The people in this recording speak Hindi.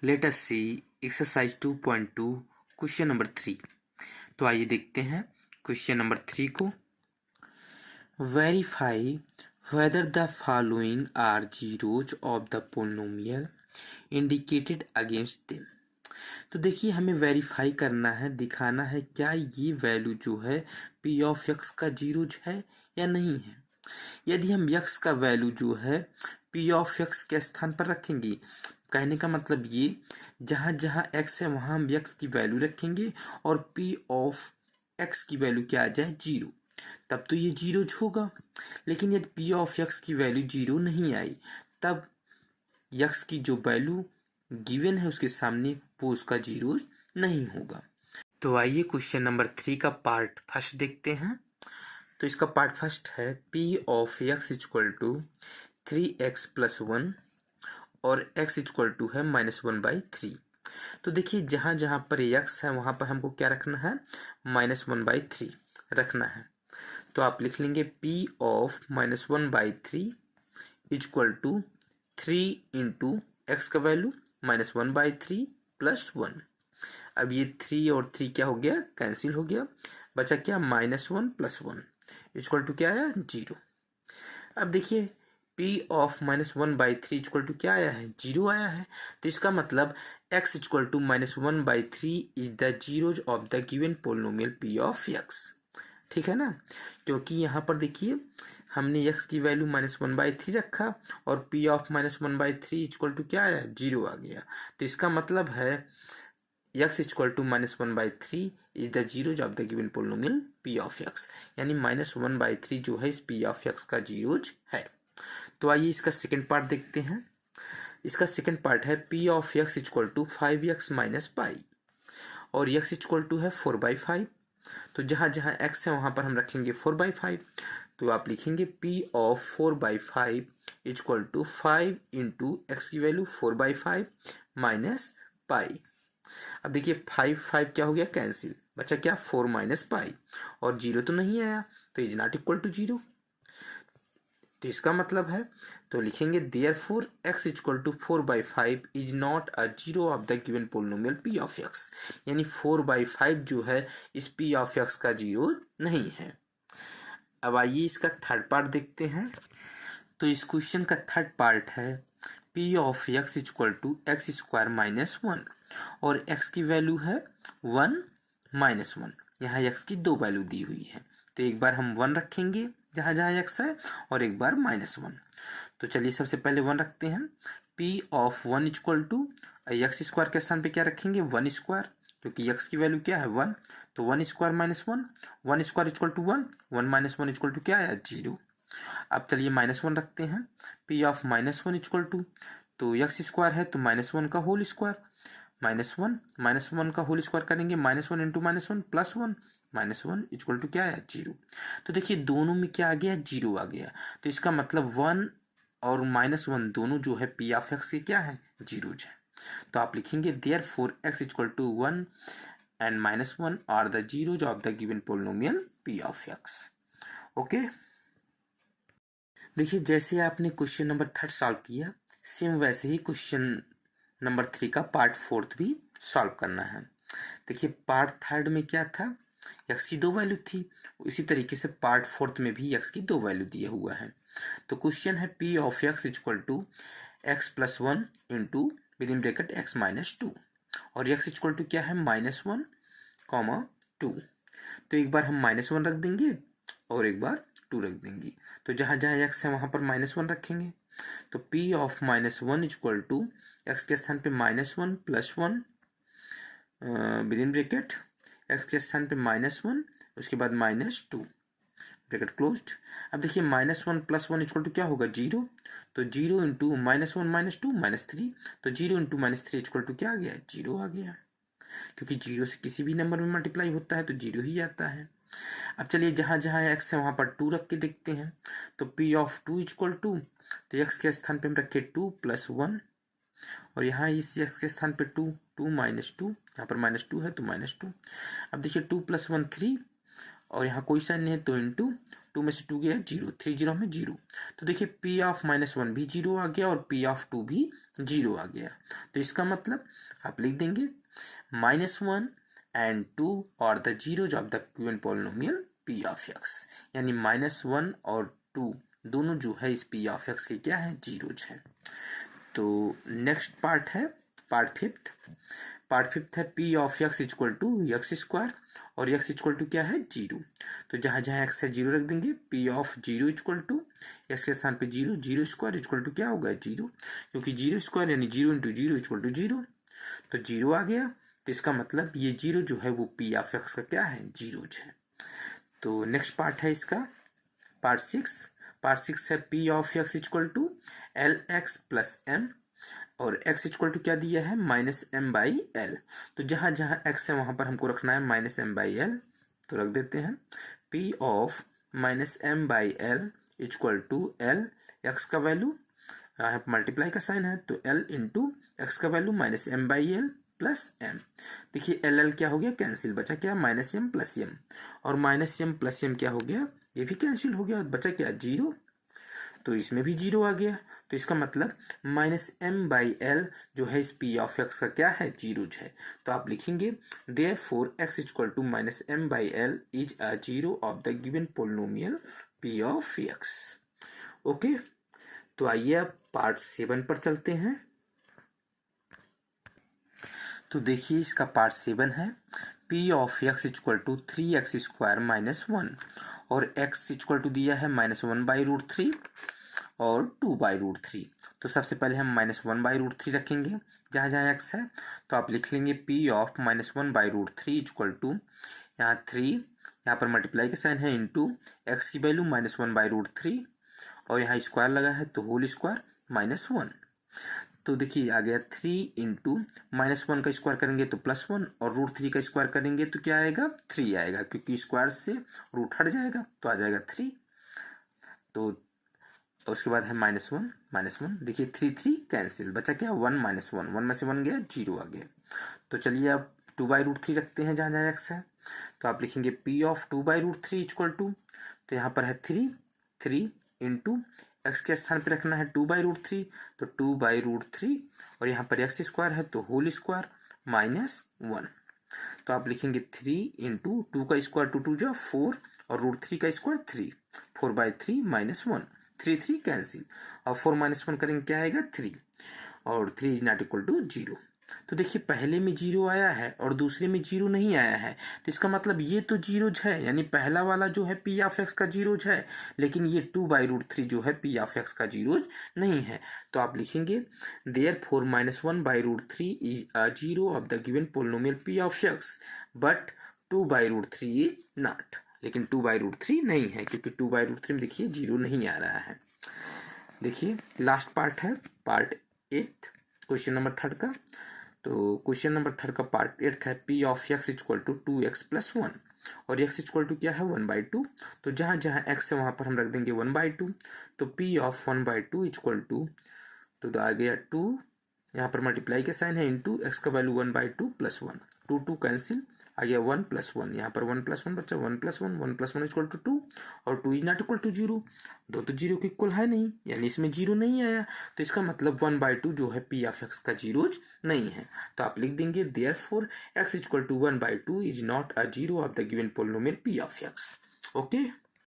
Late us see exercise 2.2 question number 3। तो आइए देखते हैं क्वेश्चन नंबर 3 को। Verify whether the following are zeroes of the polynomial indicated against them. तो देखिए, हमें वेरीफाई करना है, दिखाना है क्या ये वैल्यू जो है पी ऑफ एक्स का जीरोज है या नहीं है। यदि हम एक्स का वैल्यू जो है पी ऑफ एक्स के स्थान पर रखेंगे, कहने का मतलब ये, जहाँ जहाँ एक्स है वहाँ हम एक्स की वैल्यू रखेंगे और पी ऑफ एक्स की वैल्यू क्या आ जाए, जीरो, तब तो ये जीरो होगा। लेकिन यदि पी ऑफ एक्स की वैल्यू जीरो नहीं आई, तब एक्स की जो वैल्यू गिवन है उसके सामने वो उसका जीरो नहीं होगा। तो आइए क्वेश्चन नंबर 3 का पार्ट फर्स्ट देखते हैं। तो इसका पार्ट फर्स्ट है p of x equal to 3x + 1 और x इक्वल टू है -1/3। तो देखिए, जहाँ जहाँ पर x है वहाँ पर हमको क्या रखना है, -1/3 रखना है। तो आप लिख लेंगे p of -1/3 equal to 3 into x का वैल्यू -1/3 + 1। अब ये 3 और 3 क्या हो गया, कैंसिल हो गया, बचा क्या, -1 + 1 इक्वल टू क्या आया, जीरो। अब देखिए, p ऑफ -1/3 इक्वल टू क्या आया है, जीरो आया है। तो इसका मतलब x equal to -1/3 is the zeroes of the given polynomial p of x। ठीक है ना, क्योंकि यहाँ पर देखिए हमने x की वैल्यू -1/3 रखा और p ऑफ -1/3 इक्वल टू क्या आया, जीरो आ गया। तो इसका मतलब है x equal to -1/3 is the zeroes of the given polynomial p of x, यानी -1/3 जो है इस p ऑफ x का जीरोज है। तो आइए इसका सेकेंड पार्ट देखते हैं। इसका सेकेंड पार्ट है p of x equal to 5x - pi और x इक्वल टू है 4/5। तो जहाँ जहाँ x है वहाँ पर हम रखेंगे 4/5। तो आप लिखेंगे p of 4/5 equal to 5 into x की वैल्यू 4/5 माइनस पाई। अब देखिए 5 क्या हो गया, कैंसिल, बचा क्या, 4 - पाई, और जीरो तो नहीं आया तो is not equal to zero. तो इसका मतलब है, तो लिखेंगे therefore x equal to 4/5 is not a zero of the given polynomial p of x, यानी 4/5 जो है इस p ऑफ x का जीरो नहीं है। अब आइए इसका थर्ड पार्ट देखते हैं। तो इस क्वेश्चन का थर्ड पार्ट है p of x equal to x² - 1 और x की वैल्यू है 1 - 1। यहाँ x की दो वैल्यू दी हुई है, तो एक बार हम 1 रखेंगे जहाँ जहाँ x है और एक बार -1। तो चलिए सबसे पहले 1 रखते हैं। p of 1 equal to x² के स्थान पे क्या रखेंगे, 1², क्योंकि x की वैल्यू क्या है 1, तो 1² - 1, 1² इक्वल टू 1, 1 - 1 इक्वल टू क्या आया, जीरो। अब चलिए -1 रखते हैं। p ऑफ -1 इक्वल टू, तो x² है तो -1 का होल स्क्वायर, -1 का होल स्क्वायर करेंगे, -1 इंटू -1 + 1, -1 इक्वल टू क्या है, जीरो। तो देखिए दोनों में क्या आ गया, जीरो आ गया। तो इसका मतलब 1 और -1 दोनों जो है p ऑफ x के क्या है, जीरोज है। तो आप लिखेंगे therefore x equal to 1 and -1 are the zeroes of the given polynomial p of x। Okay, देखिए जैसे आपने क्वेश्चन नंबर 3 सॉल्व किया, सेम वैसे ही क्वेश्चन नंबर 3 का पार्ट 4 भी सॉल्व करना है। देखिए पार्ट 3 में क्या था, x की दो वैल्यू थी, इसी तरीके से पार्ट 4 में भी x की दो वैल्यू दिया हुआ है। तो क्वेश्चन है p of x equal to x + 1 into within bracket x - 2 और x इक्वल टू क्या है, -1, 2। तो एक बार हम -1 रख देंगे और एक बार 2 रख देंगे। तो जहाँ जहाँ x है वहाँ पर -1 रखेंगे। तो p of -1 equal to x के स्थान पे -1 + 1 विदिन ब्रैकेट x के स्थान पे -1, उसके बाद -2 ब्रैकेट क्लोज्ड। अब देखिए -1 + 1 इक्वल टू क्या होगा, जीरो। तो 0 इंटू -1 - 2 -3, तो 0 इंटू -3 इक्वल टू क्या आ गया, जीरो आ गया, क्योंकि जीरो से किसी भी नंबर में मल्टीप्लाई होता है तो जीरो ही आता है। अब चलिए जहाँ जहाँ x है वहाँ पर 2 रख के देखते हैं। तो p ऑफ 2 इक्वल टू, तो x के स्थान पे हम रखे 2 + 1 और यहाँ इस x के स्थान पे 2 -2, यहाँ पर -2 है तो -2। अब देखिए 2 + 1 3 और यहाँ कोई साइन नहीं है तो इंटू 2 में से 2 गया 0, 3 0 में 0। तो देखिए p ऑफ -1 भी 0 आ गया और p ऑफ 2 भी जीरो आ गया। तो इसका मतलब आप लिख देंगे -1 and 2 और the zeroes of the given polynomial P of x, यानी -1 और 2 दोनों जो है इस पी ऑफ एक्स के क्या है, जीरोज हैं। तो नेक्स्ट पार्ट है पार्ट फिफ्थ है p of x equal to x square और एक्स इक्वल टू क्या है, जीरो। तो जहाँ जहाँ एक्स है जीरो रख देंगे, p of zero equal to x के स्थान पे zero, zero square equal to क्या होगा, जीरो, क्योंकि जीरो स्क्वायर यानी zero into zero equal to zero. तो जीरो आ गया, तो इसका मतलब ये जीरो जो है वो पी ऑफ एक्स का क्या है, जीरोज है। तो नेक्स्ट पार्ट है इसका पार्ट सिक्स है p of x equal to l x plus m और x इक्वल टू क्या दिया है, -m/l। तो जहाँ जहाँ x है वहाँ पर हमको रखना है -m/l, तो रख देते हैं p of -m/l equal to l, x का वैल्यू यहाँ मल्टीप्लाई का साइन है तो l इंटू एक्स का वैल्यू -m/l प्लस m। देखिए l क्या हो गया, कैंसिल, बचा क्या, -m प्लस m, और -m प्लस m क्या हो गया, ये भी कैंसिल हो गया, बचा क्या, जीरो। तो इसमें भी जीरो आ गया, तो इसका मतलब -m/l जो है इस पी ऑफ एक्स का क्या है, जीरोज है। तो आप लिखेंगे therefore x equal to -m/l is a zero of the given polynomial p of x. Okay, तो आइए अब पार्ट 7 पर चलते हैं। तो देखिए इसका पार्ट 7 है p of x equal to 3x square -1 और x इक्वल टू दिया है -1/√3 और 2/√3। तो सबसे पहले हम -1/√3 रखेंगे जहाँ जहाँ x है, तो आप लिख लेंगे p ऑफ -1/√3 इक्वल टू यहाँ 3, यहाँ पर मल्टीप्लाई का साइन है, इंटू एक्स की वैल्यू -1/√3 और यहाँ स्क्वायर लगा है तो होल स्क्वायर -1। तो देखिए आ गया 3 इंटू -1 का स्क्वायर करेंगे तो +1 और √3 का स्क्वायर करेंगे तो क्या आएगा, 3 आएगा, क्योंकि स्क्वायर से रूट हट जाएगा तो आ जाएगा 3। तो उसके बाद है -1, देखिए 3 कैंसिल, बचा क्या, 1 -1, 1 में से 1 गया, जीरो आ गया। तो चलिए अब 2/√3 रखते हैं जहाँ जहाँ x है, तो आप लिखेंगे p ऑफ 2/√3 इक्वल टू, तो यहाँ पर है 3 इंटू एक्स के स्थान पे रखना है 2/√3, तो 2/√3 और यहाँ पर एक्स स्क्वायर है तो होल स्क्वायर -1। तो आप लिखेंगे 3 इंटू 2 का स्क्वायर 2 जा 4 और √3 का स्क्वायर 3, 4/3 -1, 3 कैंसिल और 4 -1 करेंगे क्या आएगा, 3 और 3 इज नॉट इक्वल टू 0। तो देखिए पहले में जीरो आया है और दूसरे में जीरो नहीं आया है, तो इसका मतलब ये तो जीरोज है, यानी पहला वाला जो है पी ऑफ एक्स का जीरोज है, लेकिन ये 2/√3 जो है पी ऑफ एक्स का जीरोज नहीं है। तो आप लिखेंगे therefore -1/√3 is a zero of the given polynomial p of x, but 2/√3 is not, लेकिन 2/√3 नहीं है, क्योंकि 2/√3 में देखिए जीरो नहीं आ रहा है। देखिए लास्ट पार्ट है पार्ट 8 क्वेश्चन नंबर 3 का। तो क्वेश्चन नंबर 3 का पार्ट 8 है p of x equal to 2x + 1 और x इक्वल टू क्या है, 1/2। तो जहाँ जहाँ x है वहाँ पर हम रख देंगे 1/2, तो p ऑफ 1/2 इक्वल टू, तो आ गया 2, यहाँ पर मल्टीप्लाई का साइन है, इंटू एक्स का वैल्यू 1/2 + 1, 2 कैंसिल, आ गया 1 + 1, यहाँ पर 1 + 1 बच्चा 1 + 1, 1 + 1 इक्वल टू 2 और 2 इज नॉट इक्वल टू 0, दो तो जीरो के इक्वल है नहीं, यानी इसमें जीरो नहीं आया, तो इसका मतलब 1/2 जो है पी ऑफ एक्स का जीरोज नहीं है। तो आप लिख देंगे therefore x equal to 1/2 is not a zero of the given polynomial p of x. Okay.